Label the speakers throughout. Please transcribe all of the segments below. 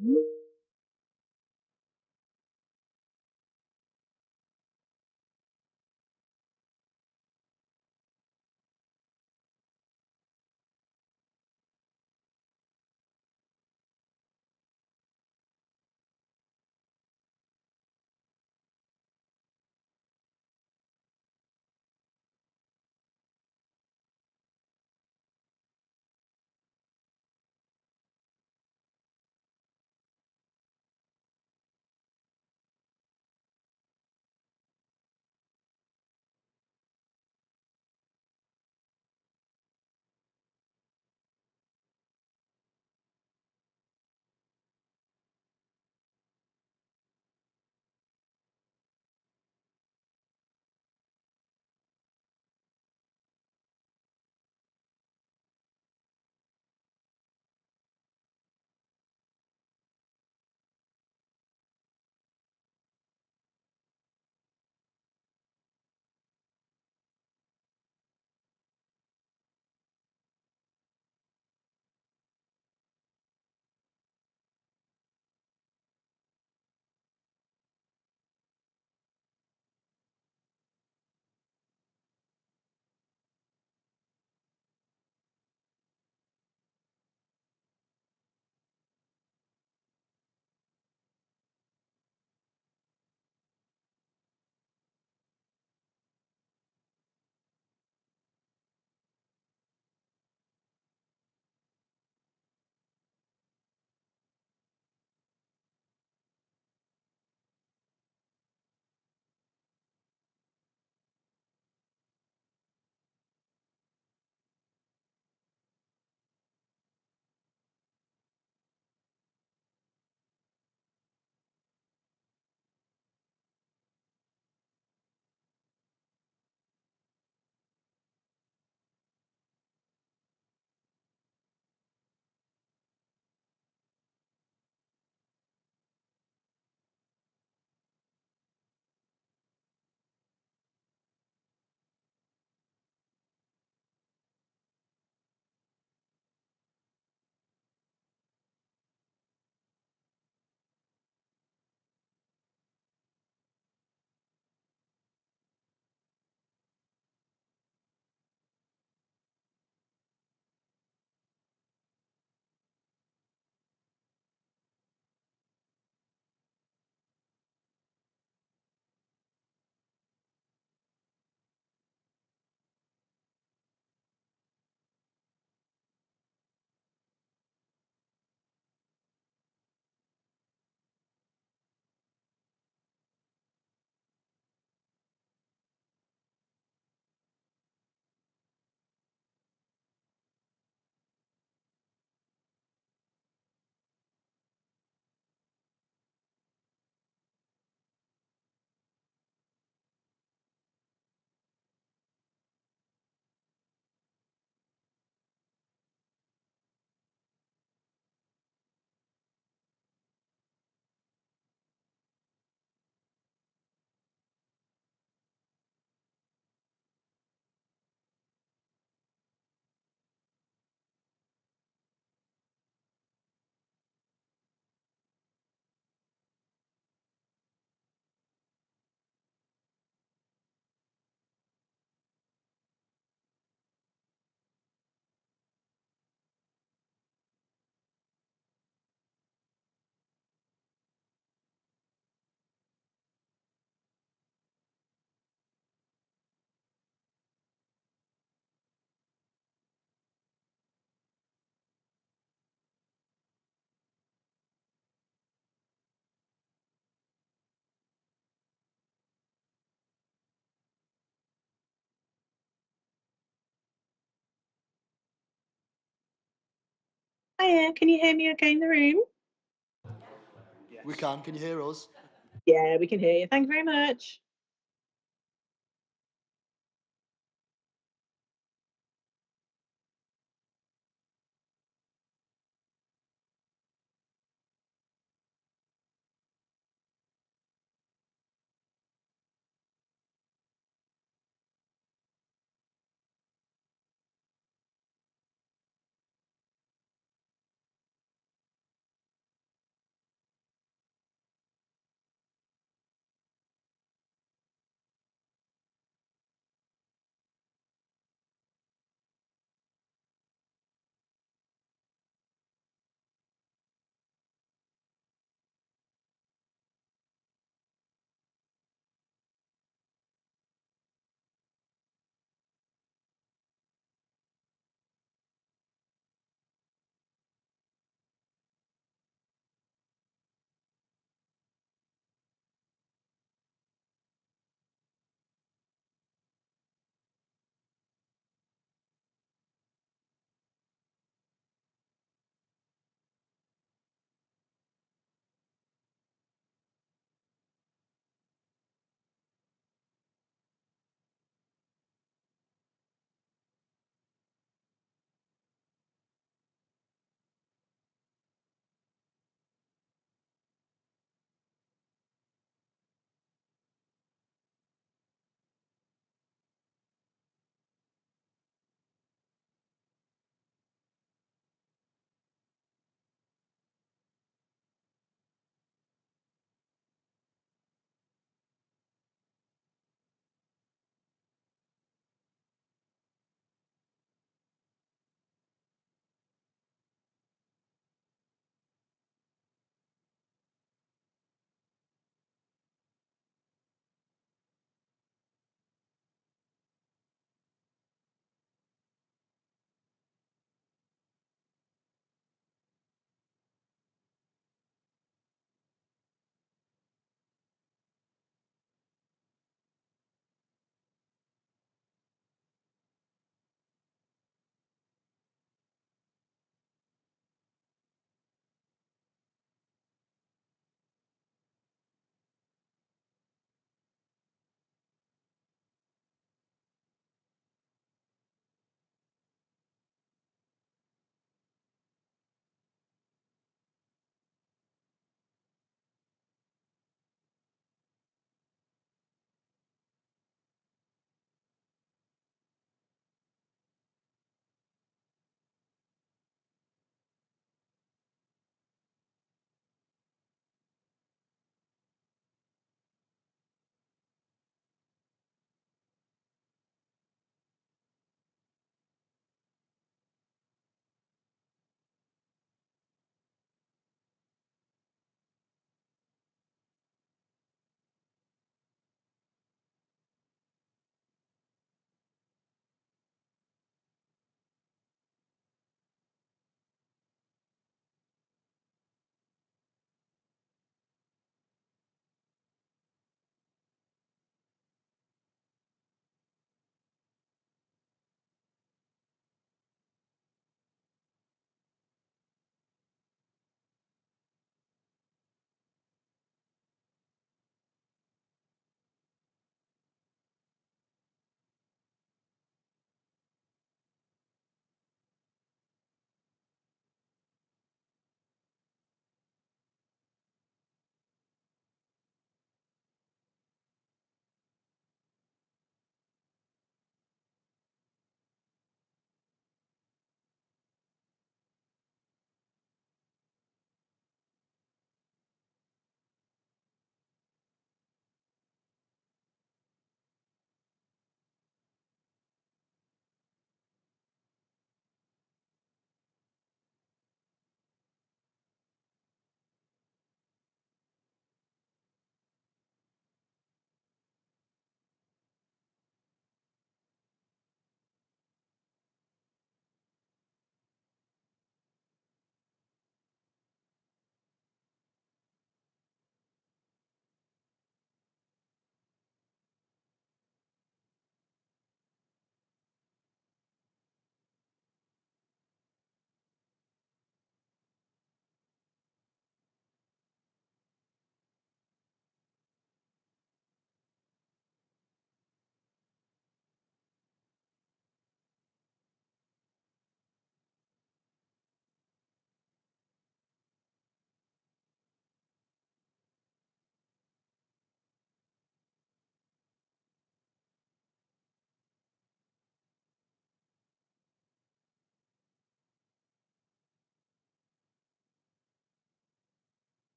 Speaker 1: Hiya, can you hear me okay in the room?
Speaker 2: We can. Can you hear us?
Speaker 1: Yeah, we can hear you. Thank you very much.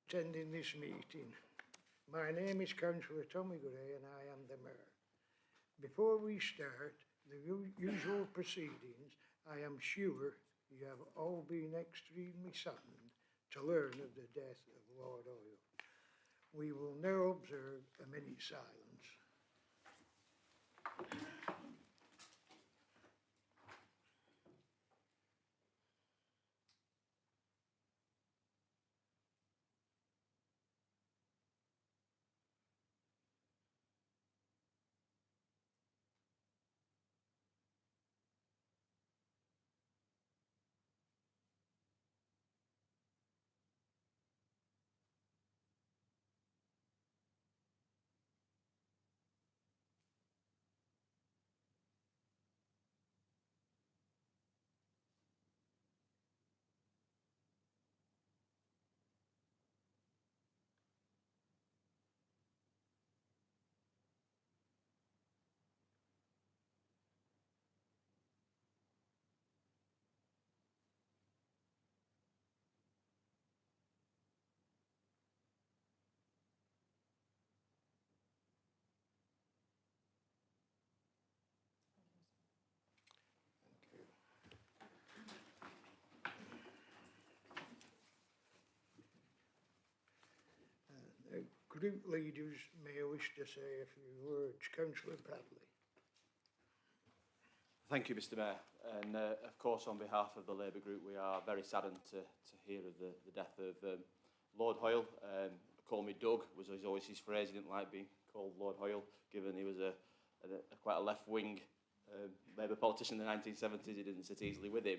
Speaker 3: attending this meeting. My name is Councillor Tommy Gray and I am the Mayor. Before we start the usual proceedings, I am sure you have all been extremely saddened to learn of the death of Lord Hoyle. We will now observe a minute's silence. Group leaders may wish to say a few words. Councillor Bradley.
Speaker 4: Thank you, Mr Mayor. And of course, on behalf of the Labour Group, we are very saddened to hear of the death of Lord Hoyle. Call me Doug was always his phrase. He didn't like being called Lord Hoyle, given he was quite a left-wing Labour politician in the 1970s. He didn't sit easily with him.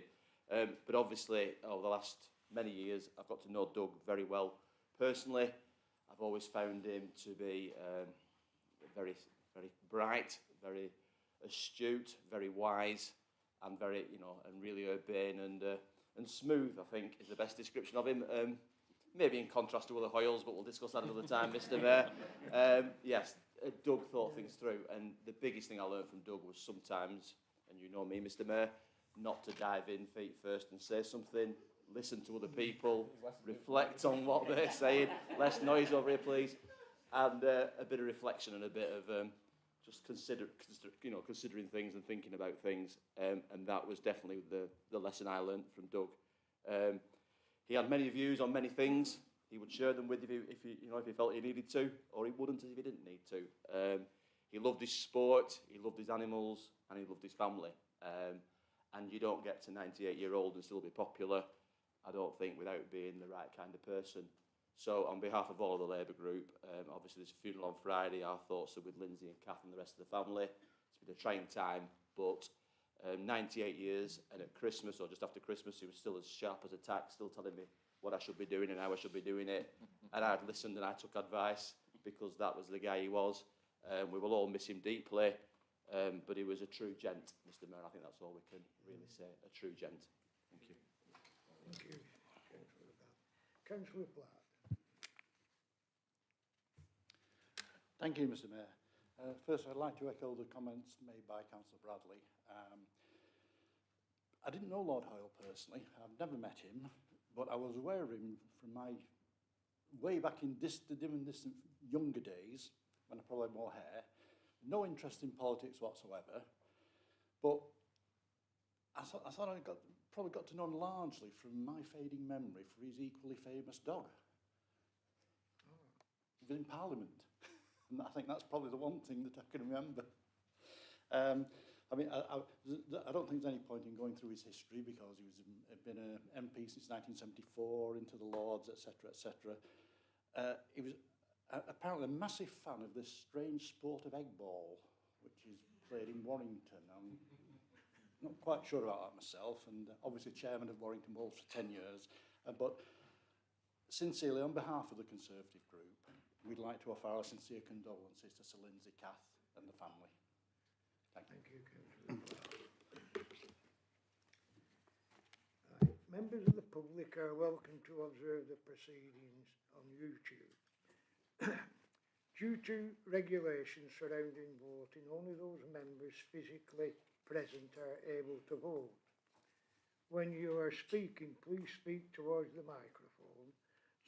Speaker 4: But obviously, over the last many years, I've got to know Doug very well personally. I've always found him to be very, very bright, very astute, very wise, and very, and really urbane and smooth, I think, is the best description of him. Maybe in contrast to other Hoyles, but we'll discuss that another time, Mr Mayor. Yes, Doug thought things through, and the biggest thing I learned from Doug was sometimes, and you know me, Mr Mayor, not to dive in feet first and say something. Listen to other people, reflect on what they're saying. Less noise over here, please. And a bit of reflection and a bit of just considering things and thinking about things. And that was definitely the lesson I learned from Doug. He had many views on many things. He would share them with you if he felt he needed to, or he wouldn't if he didn't need to. He loved his sport, he loved his animals, and he loved his family. And you don't get to 98-year-old and still be popular, I don't think, without being the right kind of person. So on behalf of all of the Labour Group, obviously there's a funeral on Friday. Our thoughts are with Lindsay and Kath and the rest of the family. It's been a trying time, but 98 years, and at Christmas, or just after Christmas, he was still as sharp as a tack, still telling me what I should be doing and how I should be doing it. And I'd listened and I took advice, because that was the guy he was. We will all miss him deeply, but he was a true gent, Mr Mayor. I think that's all we can really say, a true gent. Thank you.
Speaker 3: Thank you, Councillor Bradley. Councillor Platt.
Speaker 5: Thank you, Mr Mayor. First, I'd like to echo the comments made by Councillor Bradley. I didn't know Lord Hoyle personally. I've never met him, but I was aware of him from my way back in distant younger days, when I probably had more hair. No interest in politics whatsoever, but I thought I probably got to know him largely from my fading memory for his equally famous dog. He was in Parliament. And I think that's probably the one thing that I can remember. I mean, I don't think there's any point in going through his history, because he was been an MP since 1974, into the Lords, etc., etc. He was apparently a massive fan of this strange sport of egg ball, which is played in Warrington. I'm not quite sure about that myself, and obviously chairman of Warrington Wolves for 10 years. But sincerely, on behalf of the Conservative group, we'd like to offer our sincere condolences to Sir Lindsay, Kath and the family. Thank you.
Speaker 3: Thank you, Councillor. Members of the public are welcome to observe the proceedings on YouTube. Due to regulations surrounding voting, only those members physically present are able to vote. When you are speaking, please speak towards the microphone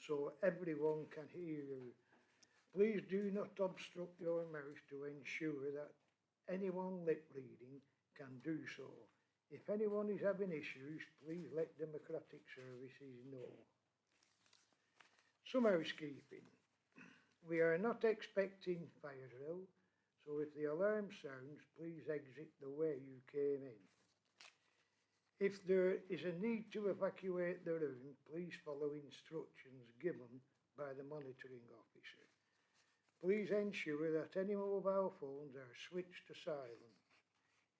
Speaker 3: so everyone can hear you. Please do not obstruct your mouth to ensure that anyone lip reading can do so. If anyone is having issues, please let Democratic Services know. Some housekeeping. We are not expecting fire drill, so if the alarm sounds, please exit the way you came in. If there is a need to evacuate the room, please follow instructions given by the monitoring officer. Please ensure that any mobile phones are switched to silent.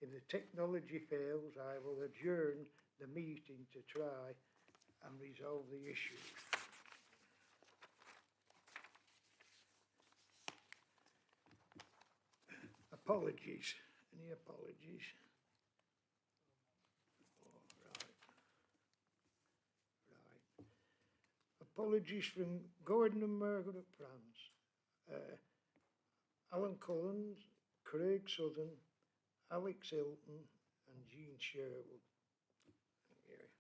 Speaker 3: If the technology fails, I will adjourn the meeting to try and resolve the issue. Apologies. Any apologies? Oh, right. Apologies from Gordon and Margaret Prance, Alan Collins, Craig Southern, Alex Hilton and Jean Sherwood. Right.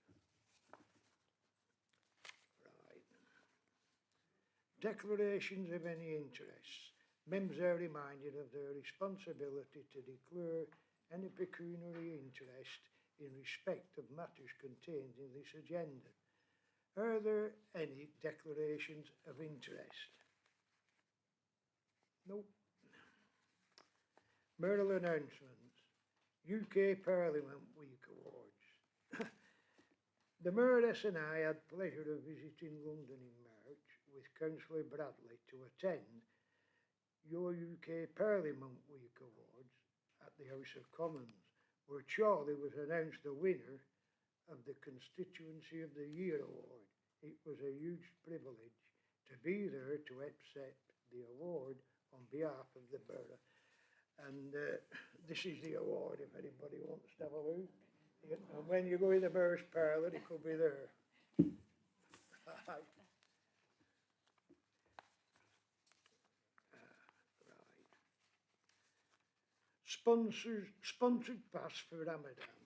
Speaker 3: Declarations of any interest. Members are reminded of their responsibility to declare any pecuniary interest in respect of matters contained in this agenda. Are there any declarations of interest? Nope. Mayoral announcements. UK Parliament Week Awards. The Mayoress and I had pleasure of visiting London in March with Councillor Bradley to attend your UK Parliament Week Awards at the House of Commons, where Charlie was announced the winner of the Constituency of the Year Award. It was a huge privilege to be there to accept the award on behalf of the borough. And this is the award if anybody wants to have a look. And when you go in the borough's parlour, it could be there. Right. Sponsored pass for Ramadan.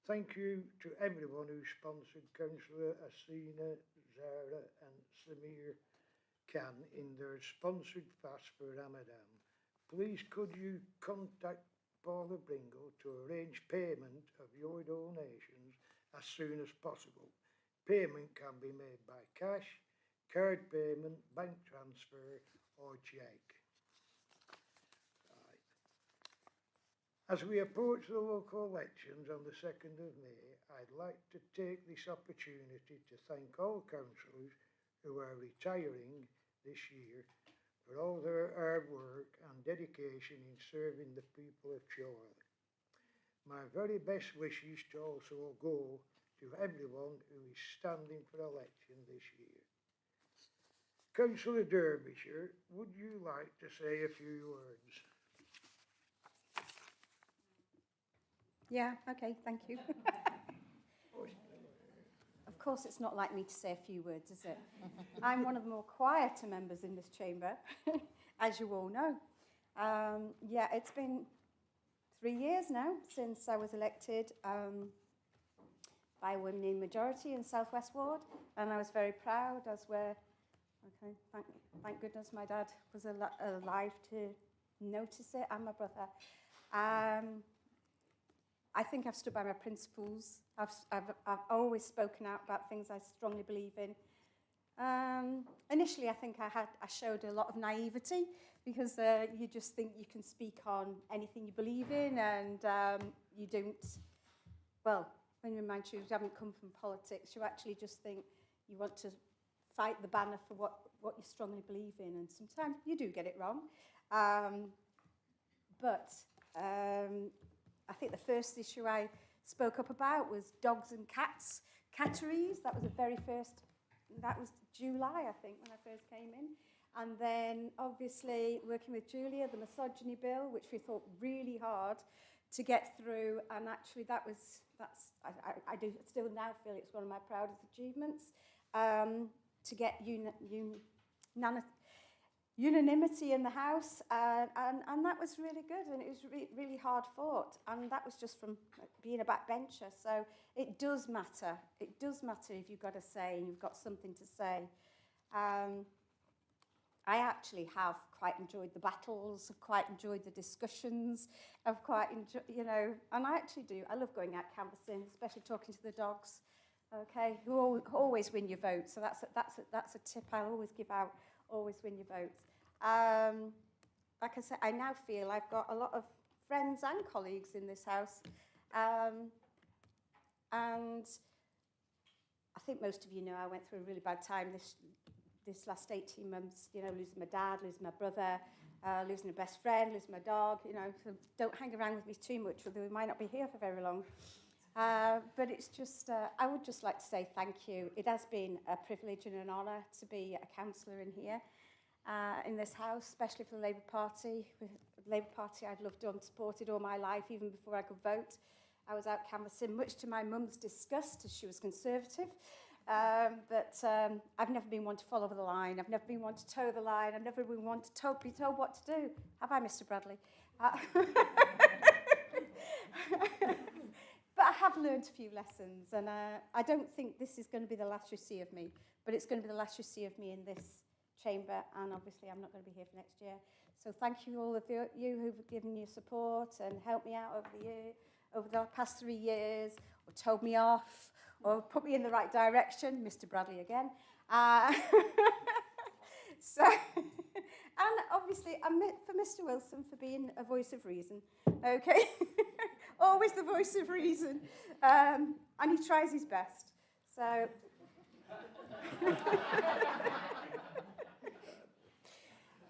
Speaker 3: Thank you to everyone who sponsored Councillor Asina, Zara and Samir Khan in their sponsored pass for Ramadan. Please could you contact Paula Bringle to arrange payment of your donations as soon as possible. Payment can be made by cash, card payment, bank transfer or cheque. As we approach the local elections on the 2nd of May, I'd like to take this opportunity to thank all councillors who are retiring this year for all their hard work and dedication in serving the people of Chorley. My very best wishes to also go to everyone who is standing for election this year. Councillor Derbyshire, would you like to say a few words?
Speaker 6: Yeah, okay, thank you. Of course, it's not like me to say a few words, is it? I'm one of the more quieter members in this chamber, as you all know. Yeah, it's been 3 years now since I was elected by a women majority in South West Ward, and I was very proud, as were, okay, thank goodness my dad was alive to notice it, and my brother. I think I've stood by my principles. I've always spoken out about things I strongly believe in. Initially, I think I showed a lot of naivety because you just think you can speak on anything you believe in, and you don't. Well, when you're in my shoes, you haven't come from politics. You actually just think you want to fight the banner for what you strongly believe in, and sometimes you do get it wrong. But I think the first issue I spoke up about was dogs and cats, catteries. That was the very first, that was July, I think, when I first came in. And then, obviously, working with Julia, the misogyny bill, which we thought really hard to get through. And actually, I do still now feel it's one of my proudest achievements, to get unanimity in the House, and that was really good, and it was really hard fought, and that was just from being a backbencher. So it does matter. It does matter if you've got a say and you've got something to say. I actually have quite enjoyed the battles, I've quite enjoyed the discussions, I've quite enjoyed, you know, and I actually do. I love going out canvassing, especially talking to the dogs, okay, who always win your vote. So that's a tip I'll always give out, always win your votes. Like I said, I now feel I've got a lot of friends and colleagues in this house. And I think most of you know I went through a really bad time this last 18 months, you know, losing my dad, losing my brother, losing a best friend, losing my dog, you know, so don't hang around with me too much, although we might not be here for very long. But it's just, I would just like to say thank you. It has been a privilege and an honour to be a councillor in here, in this house, especially for the Labour Party. The Labour Party I've loved and supported all my life, even before I could vote. I was out canvassing, much to my mum's disgust, as she was Conservative. But I've never been one to follow the line. I've never been one to toe the line. I've never been one to be told what to do. Have I, Mr. Bradley? But I have learned a few lessons, and I don't think this is going to be the last you see of me, but it's going to be the last you see of me in this chamber, and obviously I'm not going to be here for next year. So thank you all of you who've given your support and helped me out over the past 3 years, or told me off, or put me in the right direction, Mr. Bradley again. So, and obviously, for Mr. Wilson for being a voice of reason, okay? Always the voice of reason, and he tries his best. So,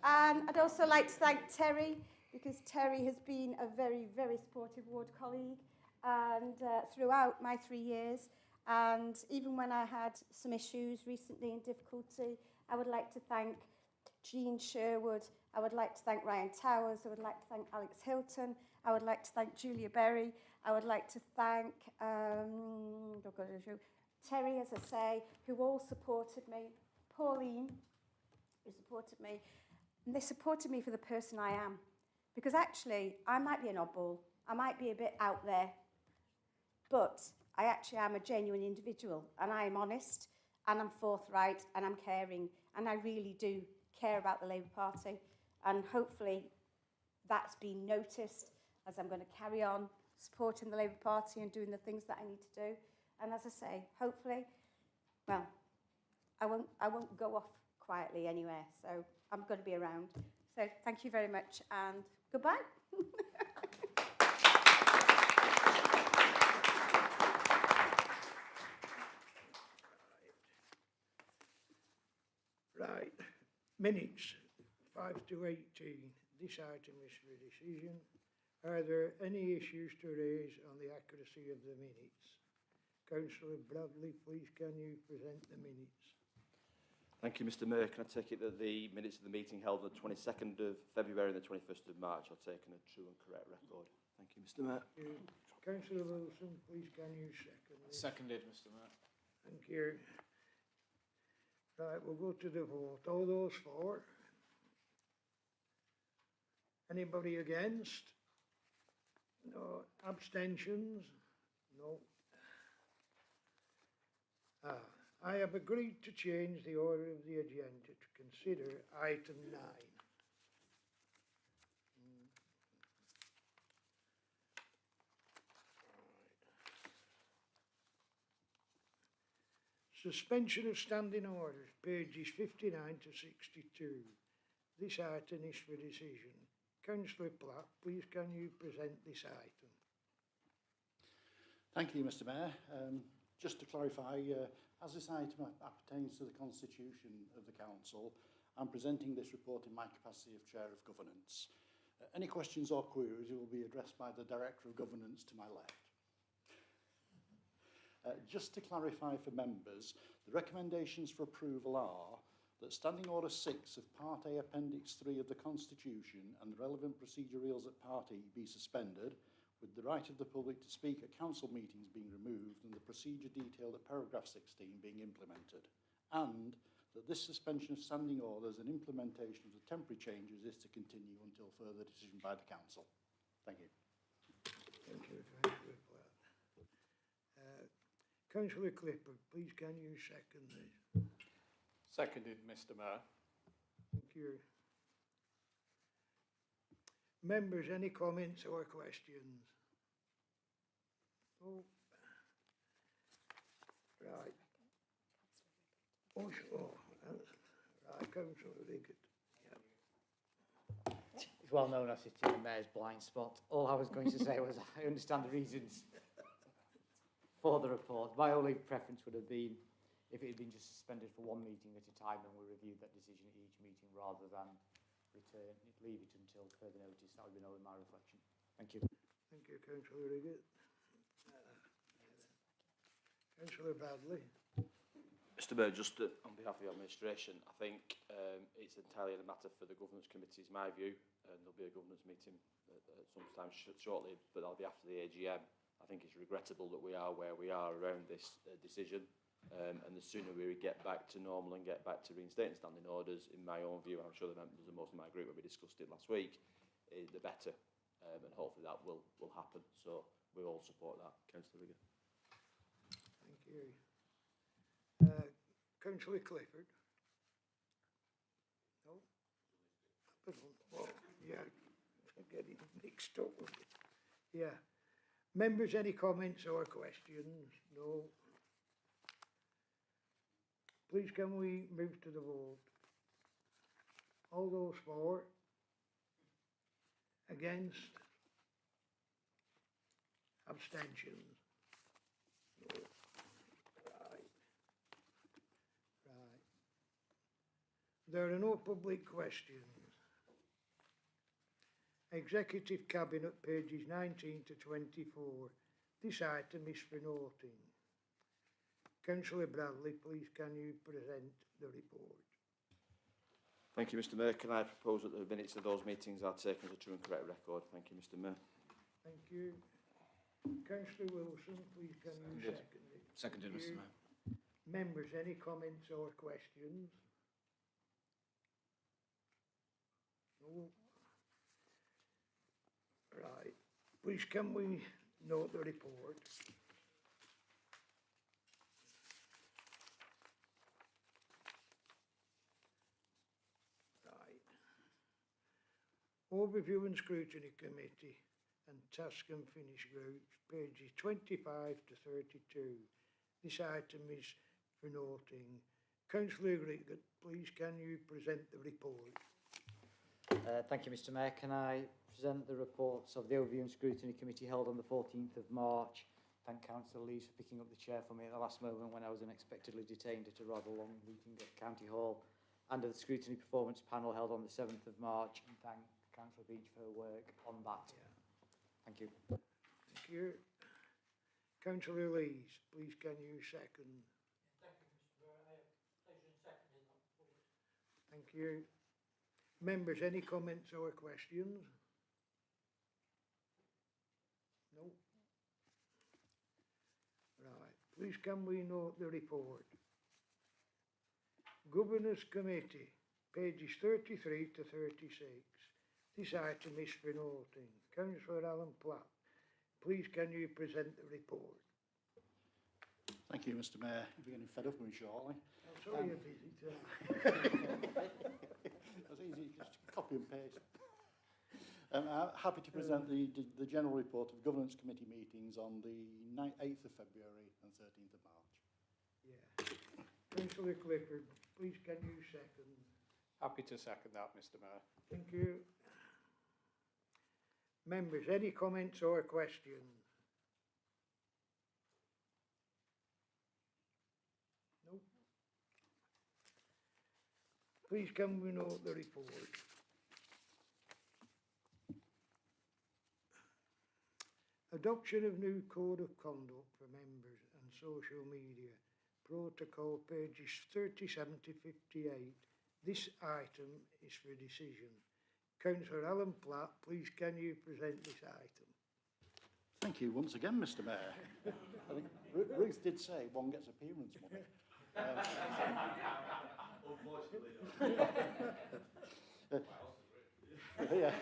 Speaker 6: and I'd also like to thank Terry, because Terry has been a very, very supportive ward colleague, and throughout my 3 years, and even when I had some issues recently and difficulty, I would like to thank Jean Sherwood, I would like to thank Ryan Towers, I would like to thank Alex Hilton, I would like to thank Julia Berry, I would like to thank Terry, as I say, who all supported me, Pauline, who supported me, and they supported me for the person I am. Because actually, I might be an oddball, I might be a bit out there, but I actually am a genuine individual, and I am honest, and I'm forthright, and I'm caring, and I really do care about the Labour Party, and hopefully that's been noticed as I'm going to carry on supporting the Labour Party and doing the things that I need to do. And as I say, hopefully, well, I won't go off quietly anywhere, so I'm going to be around. So thank you very much, and goodbye.
Speaker 3: Right, minutes, 5 to 18. This item is for decision. Are there any issues to raise on the accuracy of the minutes? Councillor Bradley, please can you present the minutes?
Speaker 4: Thank you, Mr. Mayor. Can I take it that the minutes of the meeting held on the 22nd of February and the 21st of March are taken a true and correct record? Thank you, Mr. Mayor.
Speaker 3: Thank you. Councillor Wilson, please can you second this?
Speaker 7: Seconded, Mr. Mayor.
Speaker 3: Thank you. Right, we'll go to the vote. All those for? Anybody against? No. Abstentions? No. I have agreed to change the order of the agenda to consider item 9. Suspension of standing orders, pages 59 to 62. This item is for decision. Councillor Platt, please can you present this item?
Speaker 5: Thank you, Mr. Mayor. Just to clarify, as this item appertains to the constitution of the council, I'm presenting this report in my capacity of Chair of Governance. Any questions or queries will be addressed by the Director of Governance to my left. Just to clarify for members, the recommendations for approval are that Standing Order 6 of Part A Appendix 3 of the Constitution and the relevant procedure rules at Part E be suspended, with the right of the public to speak at council meetings being removed and the procedure detailed at paragraph 16 being implemented, and that this suspension of standing orders and implementation of the temporary changes is to continue until further decision by the council. Thank you.
Speaker 3: Thank you, Councillor Platt. Councillor Clifford, please can you second this?
Speaker 7: Seconded, Mr Mayor.
Speaker 3: Thank you. Members, any comments or questions? Oh. Right. Right, Councillor Riggett.
Speaker 8: It's well known I sit in the Mayor's blind spot. All I was going to say was I understand the reasons for the report. My only preference would have been if it had been just suspended for one meeting at a time and we reviewed that decision at each meeting rather than leave it until further notice. That would be my reflection. Thank you.
Speaker 3: Thank you, Councillor Riggett. Councillor Bradley.
Speaker 4: Mr Mayor, just on behalf of the administration, I think it's entirely a matter for the Governance Committee, is my view, and there'll be a Governance meeting sometime shortly, but that'll be after the AGM. I think it's regrettable that we are where we are around this decision, and the sooner we get back to normal and get back to reinstating standing orders, in my own view, and I'm sure the members of most of my group, when we discussed it last week, the better, and hopefully that will happen. So we all support that, Councillor Riggett.
Speaker 3: Thank you. Councillor Clifford. No? Oh, yeah, I'm getting mixed up with it. Yeah. Members, any comments or questions? No. Please can we move to the vote? All those for? Against? Abstentions? No. Right. Right. There are no public questions. Executive Cabinet, pages 19 to 24. This item is for noting. Councillor Bradley, please can you present the report?
Speaker 4: Thank you, Mr Mayor. Can I propose that the minutes of those meetings are taken as a true and correct record? Thank you, Mr Mayor.
Speaker 3: Thank you. Councillor Wilson, please can you second it?
Speaker 7: Seconded,
Speaker 3: Thank
Speaker 7: Mr
Speaker 3: you.
Speaker 7: Mayor.
Speaker 3: Members, any comments or questions? No. Right. Please can we note the report? Right. Overview and Scrutiny Committee and Task and Finish Groups, pages 25 to 32. This item is for noting. Councillor Riggett, please can you present the report?
Speaker 8: Thank you, Mr Mayor. Can I present the reports of the Overview and Scrutiny Committee held on the 14th of March? Thank Councillor Lees for picking up the chair for me at the last moment when I was unexpectedly detained at a rather long meeting at County Hall, and of the Scrutiny Performance Panel held on the 7th of March, and thank Councillor Beach for her work on that.
Speaker 3: Yeah.
Speaker 8: Thank you.
Speaker 3: Thank you. Councillor Lees, please can you second?
Speaker 9: Thank you, Mr Mayor. I have pleasure in seconding that report.
Speaker 3: Thank you. Members, any comments or questions? No. Right. Please can we note the report? Governors Committee, pages 33 to 36. This item is for noting. Councillor Alan Platt, please can you present the report?
Speaker 5: Thank you, Mr Mayor. You're getting fed up with me shortly.
Speaker 3: I'm sorry you're busy tonight.
Speaker 5: That's easy, just copy and paste. I'm happy to present the general report of Governance Committee meetings on the 8th of February and 13th of March.
Speaker 3: Yeah. Councillor Clifford, please can you second?
Speaker 7: Happy to second that, Mr Mayor.
Speaker 3: Thank you. Members, any comments or questions? No. Please can we note the report? Adoption of new code of conduct for members and social media, protocol pages 37 to 58. This item is for decision. Councillor Alan Platt, please can you present this item?
Speaker 5: Thank you once again, Mr Mayor. I think Ruth did say one gets appearance money. Yeah,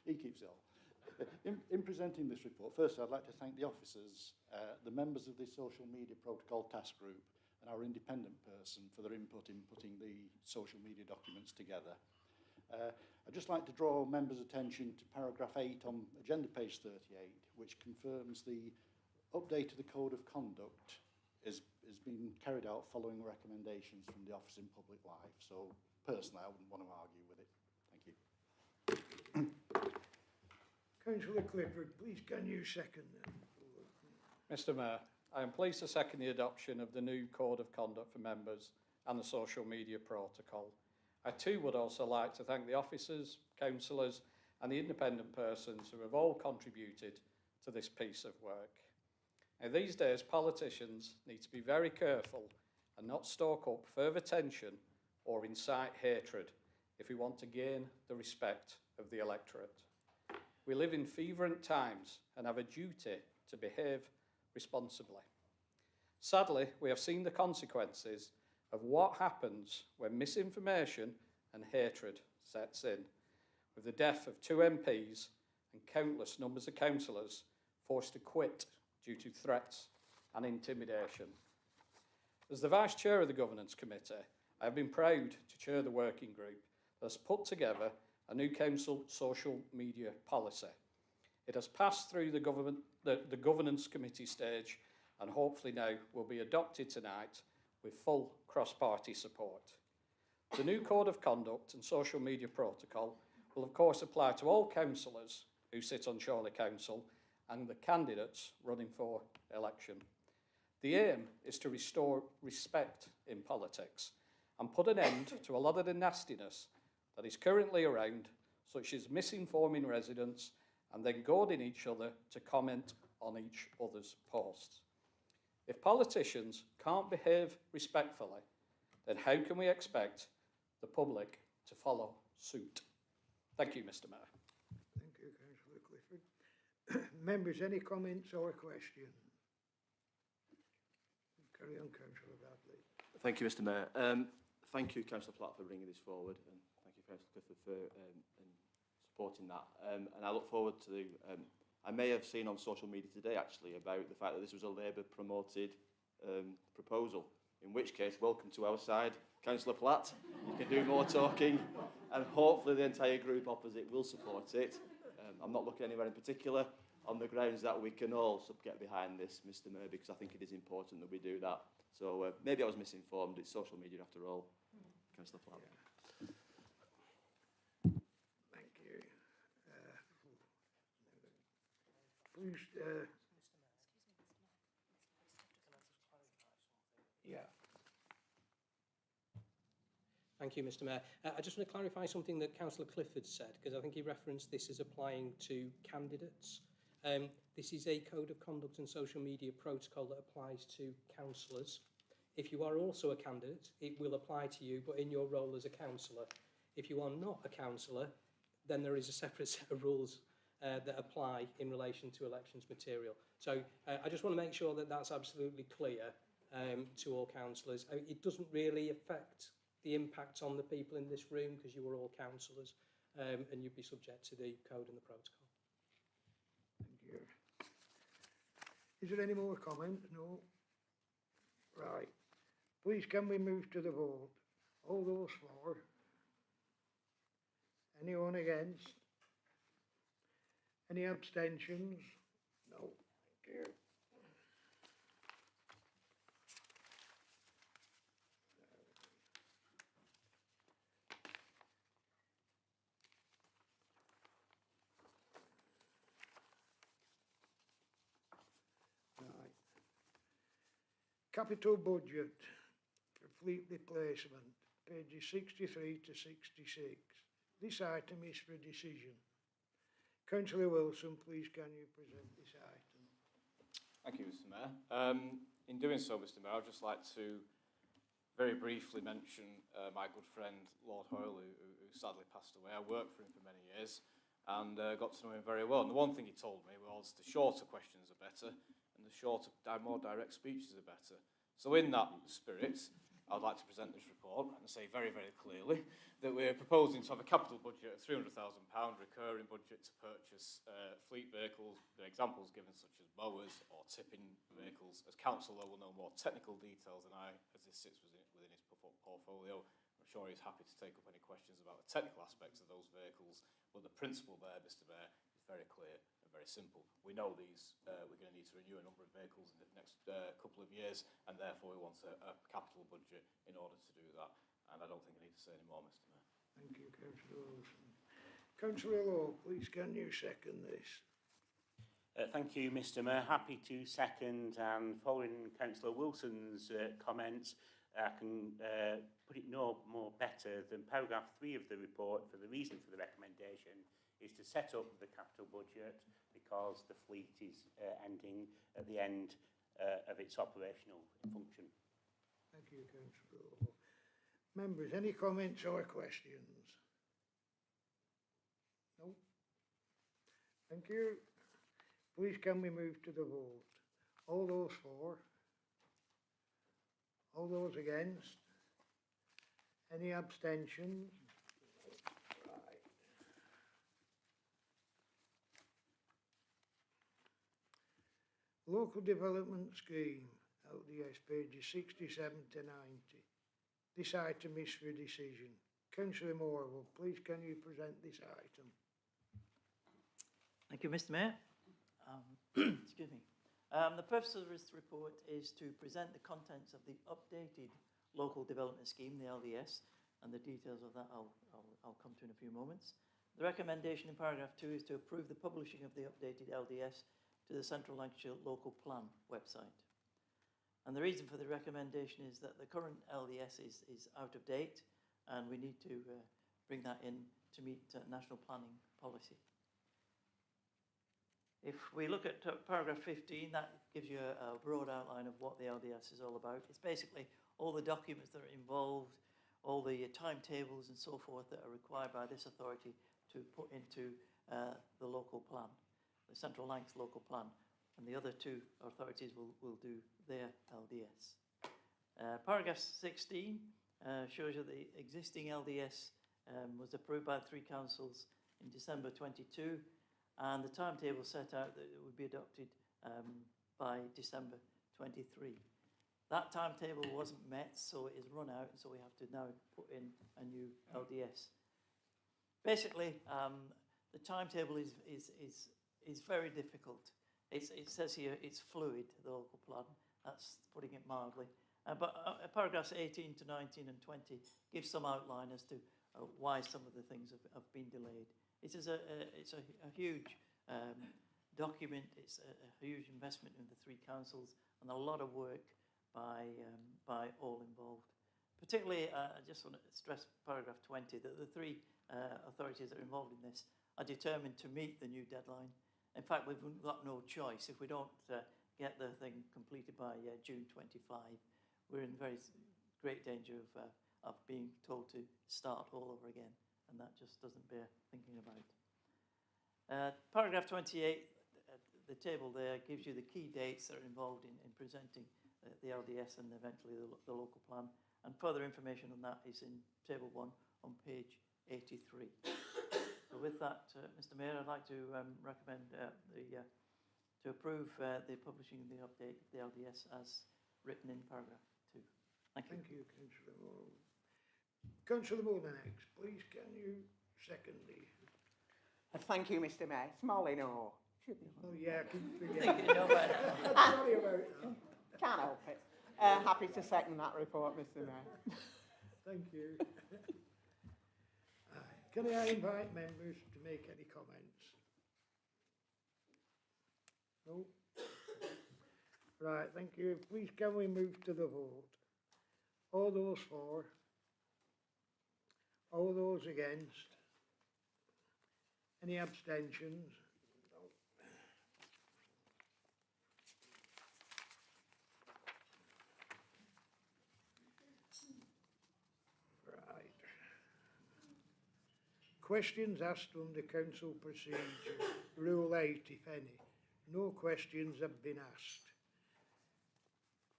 Speaker 5: he keeps it all. In presenting this report, first I'd like to thank the officers, the members of the Social Media Protocol Task Group and our independent person for their input in putting the social media documents together. I'd just like to draw members' attention to paragraph 8 on agenda page 38, which confirms the update of the Code of Conduct is being carried out following recommendations from the Office in Public Life. So personally, I wouldn't want to argue with it. Thank you.
Speaker 3: Councillor Clifford, please can you second that?
Speaker 7: Mr Mayor, I am pleased to second the adoption of the new Code of Conduct for members and the social media protocol. I too would also like to thank the officers, councillors and the independent persons who have all contributed to this piece of work. Now, these days, politicians need to be very careful and not stoke up further tension or incite hatred if we want to gain the respect of the electorate. We live in fervent times and have a duty to behave responsibly. Sadly, we have seen the consequences of what happens when misinformation and hatred sets in, with the death of 2 MPs and countless numbers of councillors forced to quit due to threats and intimidation. As the Vice Chair of the Governance Committee, I have been proud to chair the working group that has put together a new council social media policy. It has passed through the Governance Committee stage and hopefully now will be adopted tonight with full cross-party support. The new Code of Conduct and Social Media Protocol will of course apply to all councillors who sit on Chorley Council and the candidates running for election. The aim is to restore respect in politics and put an end to a lot of the nastiness that is currently around, such as misinforming residents and then goading each other to comment on each other's posts. If politicians can't behave respectfully, then how can we expect the public to follow suit? Thank you, Mr Mayor.
Speaker 3: Thank you, Councillor Clifford. Members, any comments or questions? Carry on, Councillor Bradley.
Speaker 4: Thank you, Mr Mayor. Thank you, Councillor Platt, for bringing this forward, and thank you, Councillor Clifford, for supporting that. And I look forward to I may have seen on social media today, actually, about the fact that this was a Labour-promoted proposal, in which case, welcome to our side, Councillor Platt. You can do more talking, and hopefully the entire group opposite will support it. I'm not looking anywhere in particular, on the grounds that we can all get behind this, Mr Mayor, because I think it is important that we do that. So maybe I was misinformed. It's social media after all. Councillor Platt.
Speaker 3: Yeah. Thank you. Please, yeah.
Speaker 9: Thank you, Mr Mayor. I just want to clarify something that Councillor Clifford said, because I think he referenced this as applying to candidates. This is a Code of Conduct and Social Media Protocol that applies to councillors. If you are also a candidate, it will apply to you, but in your role as a councillor. If you are not a councillor, then there is a separate set of rules that apply in relation to elections material. So I just want to make sure that that's absolutely clear to all councillors. It doesn't really affect the impact on the people in this room because you are all councillors and you'd be subject to the code and the protocol.
Speaker 3: Thank you. Is there any more comment? No? Right. Please can we move to the vote? All those for? Anyone against? Any abstentions? No. Thank you. Right. Capital budget for fleet replacement, pages 63 to 66. This item is for decision. Councillor Wilson, please can you present this item?
Speaker 7: Thank you, Mr Mayor. In doing so, Mr Mayor, I'd just like to very briefly mention my good friend Lord Hoyle, who sadly passed away. I worked for him for many years and got to know him very well. And the one thing he told me was the shorter questions are better and the shorter, more direct speeches are better. So in that spirit,
Speaker 10: I would like to present this report and say very, very clearly that we're proposing to have a capital budget of £300,000 recurring budget to purchase fleet vehicles, the examples given such as mowers or tipping vehicles. As council, though, will know more technical details than I, as this sits within his portfolio. I'm sure he's happy to take up any questions about the technical aspects of those vehicles, but the principle there, Mr. Mayor, is very clear and very simple. We know these, we're going to need to renew a number of vehicles in the next couple of years, and therefore we want a capital budget in order to do that. And I don't think I need to say any more, Mr. Mayor.
Speaker 3: Thank you, Councillor Wilson. Councillor Law, please can you second this?
Speaker 11: Thank you, Mr. Mayor. Happy to second, and following Councillor Wilson's comments, I can put it no more better than paragraph 3 of the report. For the reason for the recommendation is to set up the capital budget because the fleet is ending at the end of its operational function.
Speaker 3: Thank you, Councillor Law. Members, any comments or questions? No? Thank you. Please can we move to the vote? All those for? All those against? Any abstentions? Right. Local Development Scheme, LDS, pages 67 to 90. This item is for decision. Councillor Morwell, please can you present this item?
Speaker 12: Thank you, Mr. Mayor. Excuse me. The purpose of this report is to present the contents of the updated Local Development Scheme, the LDS, and the details of that I'll come to in a few moments. The recommendation in paragraph 2 is to approve the publishing of the updated LDS to the Central Lancashire Local Plan website. And the reason for the recommendation is that the current LDS is out of date, and we need to bring that in to meet national planning policy. If we look at paragraph 15, that gives you a broad outline of what the LDS is all about. It's basically all the documents that are involved, all the timetables and so forth that are required by this authority to put into the local plan, the Central Lancs local plan. And the other two authorities will do their LDS. Paragraph 16 shows you the existing LDS was approved by 3 councils in December 22, and the timetable set out that it would be adopted by December 23. That timetable wasn't met, so it is run out, and so we have to now put in a new LDS. Basically, the timetable is very difficult. It says here it's fluid, the local plan. That's putting it mildly. But paragraphs 18 to 19 and 20 give some outline as to why some of the things have been delayed. It's a huge document. It's a huge investment in the 3 councils and a lot of work by all involved. Particularly, I just want to stress paragraph 20 that the 3 authorities that are involved in this are determined to meet the new deadline. In fact, we've got no choice. If we don't get the thing completed by June 25, we're in very great danger of being told to start all over again, and that just doesn't bear thinking about. Paragraph 28, the table there gives you the key dates that are involved in presenting the LDS and eventually the local plan, and further information on that is in table 1 on page 83. So with that, Mr. Mayor, I'd like to recommend to approve the publishing of the update of the LDS as written in paragraph 2. Thank you.
Speaker 3: Thank you, Councillor Moore. Councillor Moore next. Please can you second the...
Speaker 13: Thank you, Mr. Mayor. Small no.
Speaker 3: Oh yeah, I keep
Speaker 12: I
Speaker 3: forgetting.
Speaker 12: think you know better.
Speaker 3: Sorry about that.
Speaker 13: Can't help it. Happy to second that report, Mr. Mayor.
Speaker 3: Thank you. Can I invite members to make any comments? No? Right, thank you. Please can we move to the vote? All those for? All those against? Any abstentions? No. Right. Questions asked under council procedure, rule 8 if any. No questions have been asked.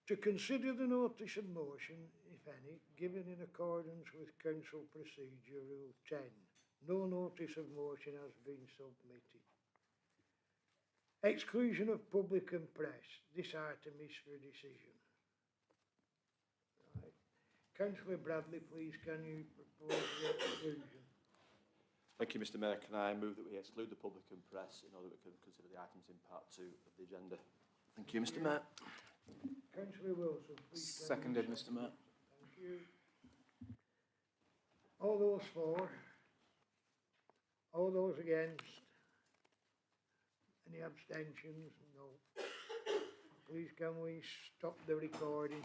Speaker 3: To consider the notice of motion, if any, given in accordance with Council Procedure Rule 10. No notice of motion has been submitted. Exclusion of public and press. This item is for decision. Right. Councillor Bradley, please, can you propose the exclusion?
Speaker 4: Thank you, Mr Mayor. Can I move that we exclude the public and press in order that we can consider the items in part 2 of the agenda? Thank you, Mr Mayor.
Speaker 3: Councillor Wilson, please.
Speaker 10: Seconded, Mr Mayor.
Speaker 3: Thank you. All those for? All those against? Any abstentions? No. Please can we stop the recording?